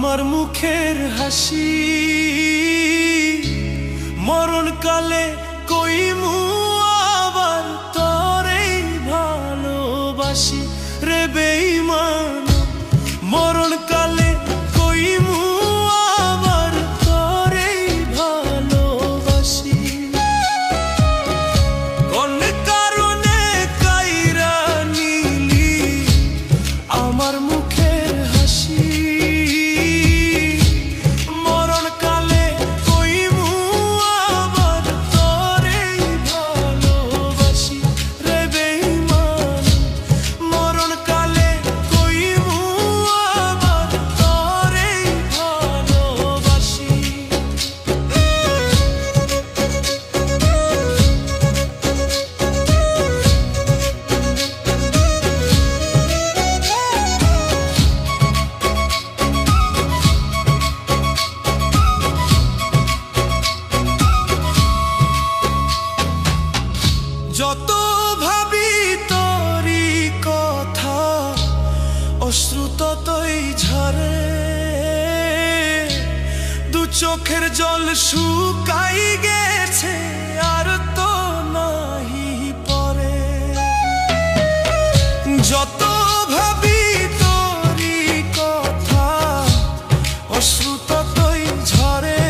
আমার মুখের হাসি মরণকালে কইমু আবার তোরেই ভালোবাসি রে বেঈমান। মরণকালে কইমু আবার তোরেই ভালোবাসি। কোন কারণে কাইরা নিলি আমার মুখের হাসি। মরণকালে কইমু আবার তোরেই ভালোবাসি রে বেঈমান। মরণকালে কইমু আবার তোরেই ভালোবাসি। যত ভাবি তোরি কথা অশ্রু ততই ঝরে। দু চোখের জল শুকাই গেছে আর তো নাহি পরে। যত ভাবি তোরি কথা অশ্রু ততই ঝরে।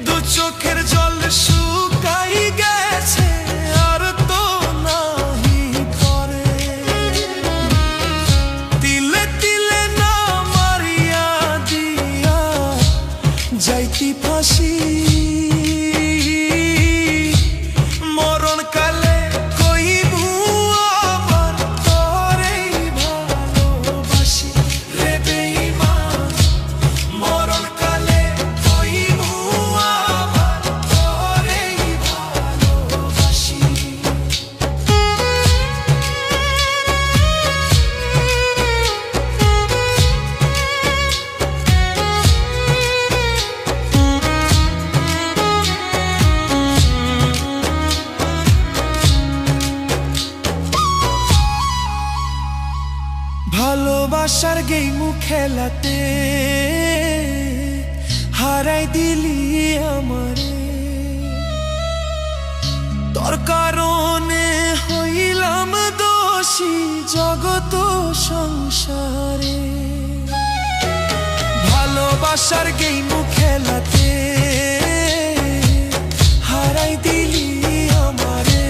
দু চোখের জল শুকাই গেছে আর তো নাহি পরে। তিলে তিলে না মারিয়া দিয়া যাইতি ফাঁসি। মরণকালে কইমু আবার তোরেই ভালোবাসি রে বেঈমান। মরণকালে কইমু আবার তোরেই ভালোবাসি। ভালোবাসার গেইমু খেলাতে হারাই দিলি আমারে। তোর কারণে হইলাম দোষী জগত সংসারে। ভালোবাসার গেইমু খেলাতে হারাই দিলি আমারে।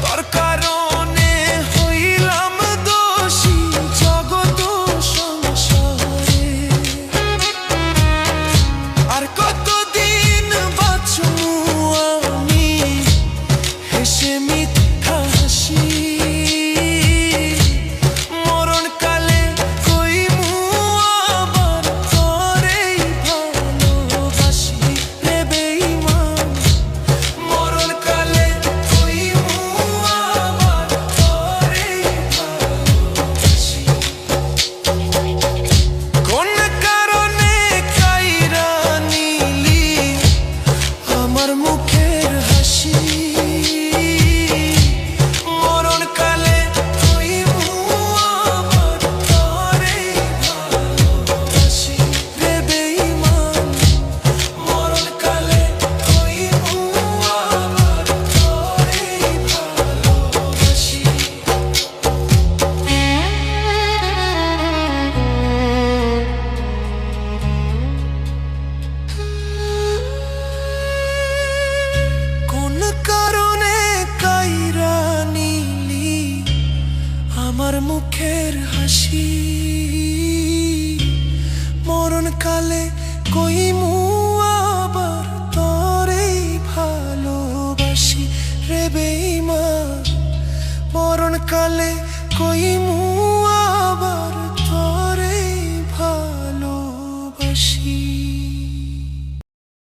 তোর কারণে হইলাম দোষী জগত সংসারে। আর কতদিন বাঁচমু আমি হেসে মিথ্যা হাসি। মরণকালে কইমু আবার তোরেই ভালোবাসি রে বেঈমান। মরণকালে কইমু আবার তোরেই ভালোবাসি। কোন কারণে কাইরা নিলি আমার মুখের হাসি। মরণকালে কইমু আবার তোরেই ভালোবাসি রে বেঈমান। মরণকালে কইমু আবার তোরেই ভালোবাসি। কোন কারণে কাইরা নিলি আমার মুখের হাসি। মরণকালে কইমু আবার তোরেই ভালোবাসি রে বেঈমান। মরণকালে